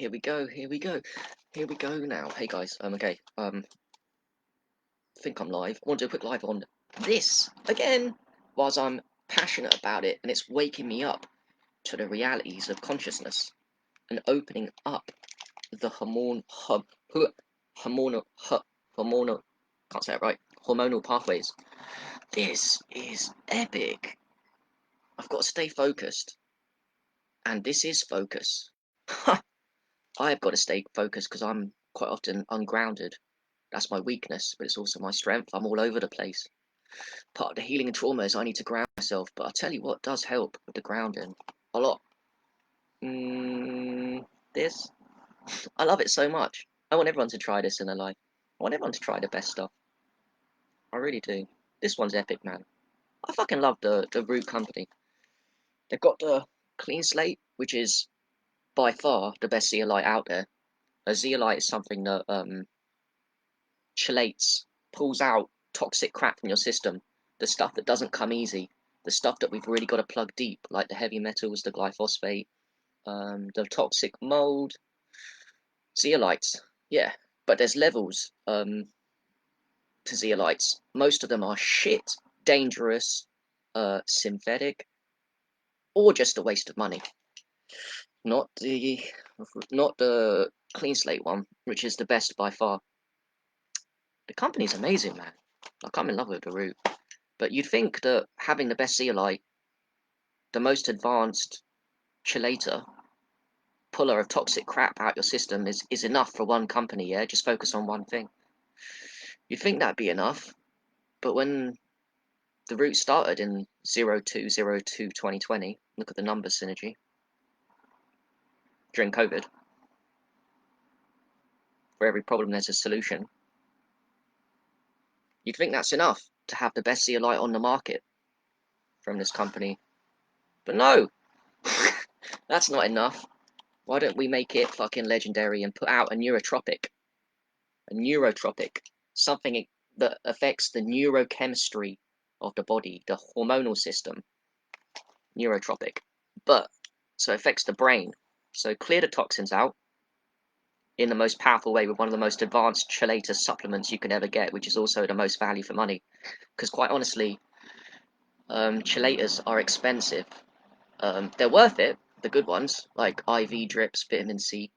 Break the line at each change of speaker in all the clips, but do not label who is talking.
here we go now. Hey guys, okay, think I'm live. I want to do a quick live on this again, whilst I'm passionate about it, and it's waking me up to the realities of consciousness and opening up the hormonal, can't say it right, hormonal pathways. This is epic. I've got to stay focused, and this is focus. I've got to stay focused because I'm quite often ungrounded. That's my weakness, but it's also my strength. I'm all over the place. Part of the healing and trauma is I need to ground myself, but I'll tell you what does help with the grounding. A lot. This. I love it so much. I want everyone to try this in their life. I want everyone to try the best stuff. I really do. This one's epic, man. I fucking love the Root company. They've got the Clean Slate, which is by far the best zeolite out there. A zeolite is something that chelates, pulls out toxic crap from your system, the stuff that doesn't come easy, the stuff that we've really got to plug deep, like the heavy metals, the glyphosate, the toxic mold, zeolites. Yeah, but there's levels to zeolites. Most of them are shit, dangerous, synthetic, or just a waste of money. Not the clean slate one, which is the best by far. The company's amazing, man. Like, I'm in love with the Root. But you'd think that having the best zeolite, the most advanced chelator, puller of toxic crap out your system is enough for one company, yeah? Just focus on one thing. You'd think that'd be enough, but when the Root started in 02/02/2020, look at the numbers, Synergy, during COVID, for every problem there's a solution. You'd think that's enough to have the best zeolite on the market from this company. But no! That's not enough. Why don't we make it fucking legendary and put out a neurotropic? A neurotropic. Something that affects the neurochemistry of the body, the hormonal system. Neurotropic. So it affects the brain. So clear the toxins out in the most powerful way with one of the most advanced chelator supplements you can ever get, which is also the most value for money. Because quite honestly, chelators are expensive. They're worth it, the good ones, like IV drips, vitamin C,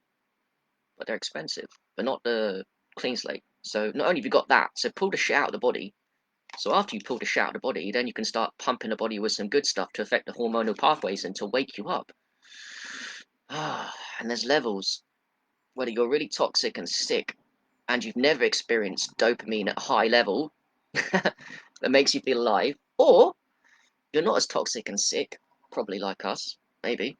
but they're expensive, but not the clean slate. So not only have you got that, so pull the shit out of the body. So after you pull the shit out of the body, then you can start pumping the body with some good stuff to affect the hormonal pathways and to wake you up. And there's levels. Whether you're really toxic and sick, and you've never experienced dopamine at a high level that makes you feel alive, or you're not as toxic and sick, probably like us, maybe,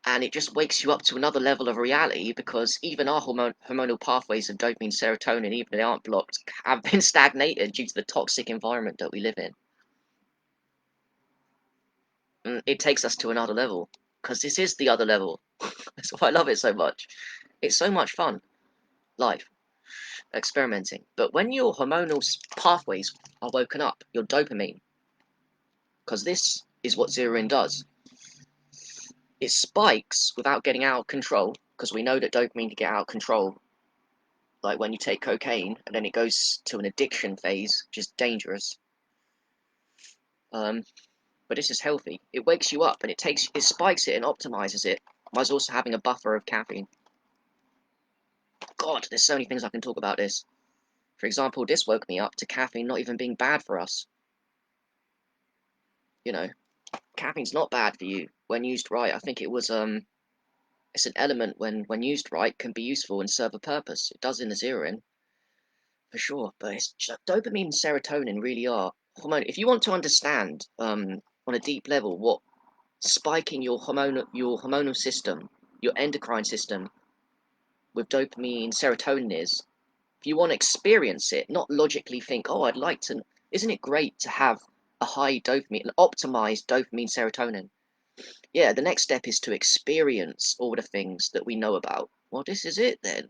and it just wakes you up to another level of reality, because even our hormonal pathways of dopamine, serotonin, even if they aren't blocked, have been stagnated due to the toxic environment that we live in. And it takes us to another level, because this is the other level. That's why I love it so much. It's so much fun, life, experimenting. But when your hormonal pathways are woken up, your dopamine, because this is what zeroing does. It spikes without getting out of control, because we know that dopamine can get out of control, like when you take cocaine, and then it goes to an addiction phase, which is dangerous. But this is healthy. It wakes you up, and it spikes it and optimizes it, whilst also having a buffer of caffeine. God, there's so many things I can talk about this. For example, this woke me up to caffeine not even being bad for us. You know, caffeine's not bad for you when used right. I think it was it's an element when used right can be useful and serve a purpose. It does in the zeroing, for sure. But it's dopamine and serotonin really are hormone. If you want to understand on a deep level what spiking your hormonal system, your endocrine system with dopamine, serotonin is, if you want to experience it, not logically think, oh, I'd like to, isn't it great to have a high dopamine, an optimized dopamine serotonin? Yeah, the next step is to experience all the things that we know about. Well, this is it then.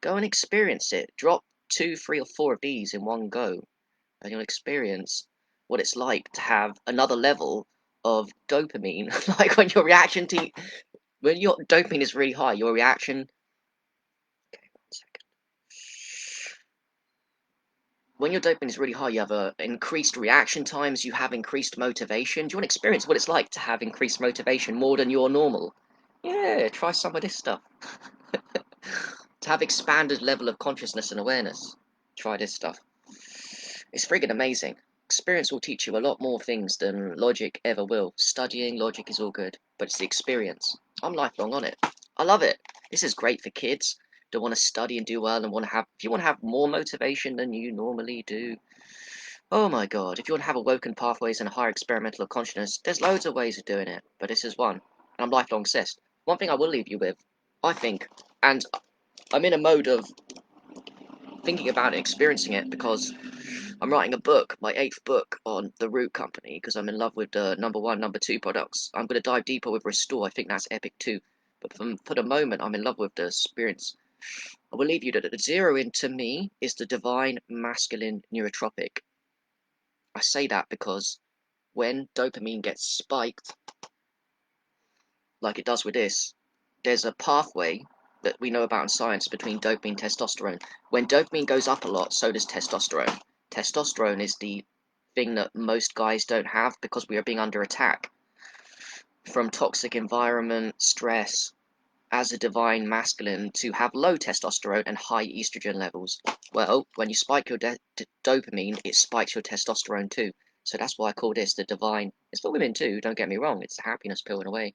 Go and experience it. Drop 2, 3, or 4 of these in one go, and you'll experience what it's like to have another level of dopamine. Like when your reaction to When your dopamine is really high, your reaction. Okay, 1 second. When your dopamine is really high, you have increased reaction times, you have increased motivation. Do you want to experience what it's like to have increased motivation more than your normal? Yeah, try some of this stuff. To have expanded level of consciousness and awareness, try this stuff. It's friggin' amazing. Experience will teach you a lot more things than logic ever will. Studying logic is all good, but it's the experience. I'm lifelong on it. I love it. This is great for kids that want to study and do well and want to have, if you want to have more motivation than you normally do. Oh my god, if you want to have awoken pathways and a higher experimental consciousness, there's loads of ways of doing it, but this is one. And I'm lifelong obsessed. One thing I will leave you with, I think, and I'm in a mode of thinking about it, experiencing it, because I'm writing a book, my 8th book on the Root Company, because I'm in love with the #1, #2 products. I'm going to dive deeper with Restore. I think that's epic too. But for the moment, I'm in love with the experience. I will leave you that the zero in to me is the divine masculine neurotropic. I say that because when dopamine gets spiked, like it does with this, there's a pathway that we know about in science between dopamine and testosterone. When dopamine goes up a lot, so does testosterone. Testosterone is the thing that most guys don't have because we are being under attack from toxic environment, stress, as a divine masculine to have low testosterone and high estrogen levels. Well, when you spike your dopamine, it spikes your testosterone too. So that's why I call this the divine. It's for women too, don't get me wrong, it's a happiness pill in a way.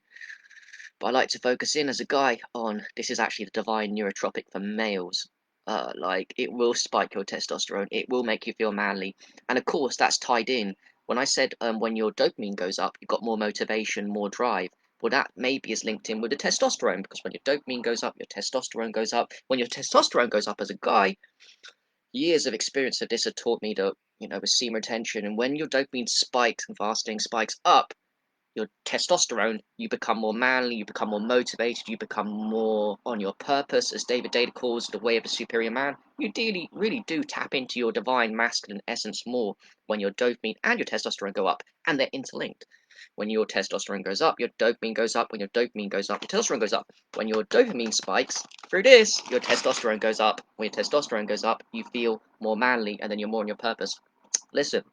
But I like to focus in as a guy on this is actually the divine neurotropic for males. Like it will spike your testosterone, it will make you feel manly, and of course that's tied in. When I said when your dopamine goes up, you've got more motivation, more drive. Well, that maybe is linked in with the testosterone because when your dopamine goes up, your testosterone goes up. When your testosterone goes up as a guy, years of experience of this have taught me that with semen retention, and when your dopamine spikes and fasting spikes up, your testosterone, you become more manly, you become more motivated, you become more on your purpose, as David Data calls the way of a superior man. You really do tap into your divine masculine essence more when your dopamine and your testosterone go up, and they're interlinked. When your testosterone goes up, your dopamine goes up. When your dopamine goes up, your testosterone goes up. When your dopamine spikes through this, your testosterone goes up. When your testosterone goes up, you feel more manly, and then you're more on your purpose. Listen,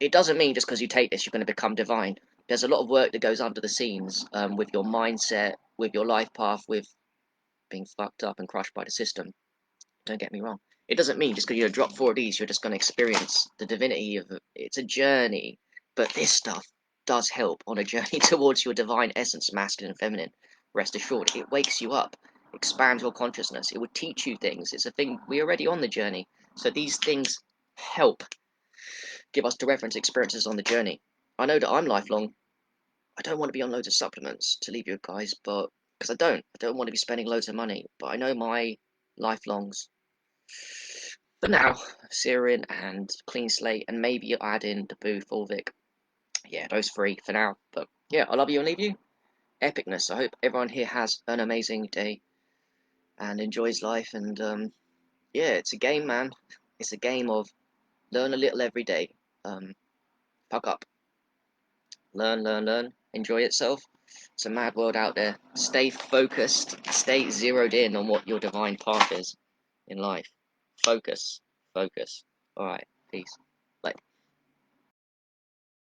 it doesn't mean just because you take this you're going to become divine. There's a lot of work that goes under the scenes with your mindset, with your life path, with being fucked up and crushed by the system. Don't get me wrong. It doesn't mean just because you drop 4 of these you're just going to experience the divinity of it. It's a journey. But this stuff does help on a journey towards your divine essence, masculine and feminine. Rest assured, it wakes you up, expands your consciousness. It would teach you things. It's a thing, we're already on the journey. So these things help give us the reference experiences on the journey. I know that I'm lifelong. I don't want to be on loads of supplements to leave you guys, but because I don't want to be spending loads of money. But I know my lifelongs. For now, Syrian and Clean Slate, and maybe you add in the Boo Fulvic. Yeah, those 3 for now. But yeah, I love you and leave you. Epicness. I hope everyone here has an amazing day and enjoys life. And yeah, it's a game, man. It's a game of learn a little every day. Fuck up. Learn, enjoy itself. It's a mad world out there. Stay focused, stay zeroed in on what your divine path is in life. Focus. Alright, peace. Bye.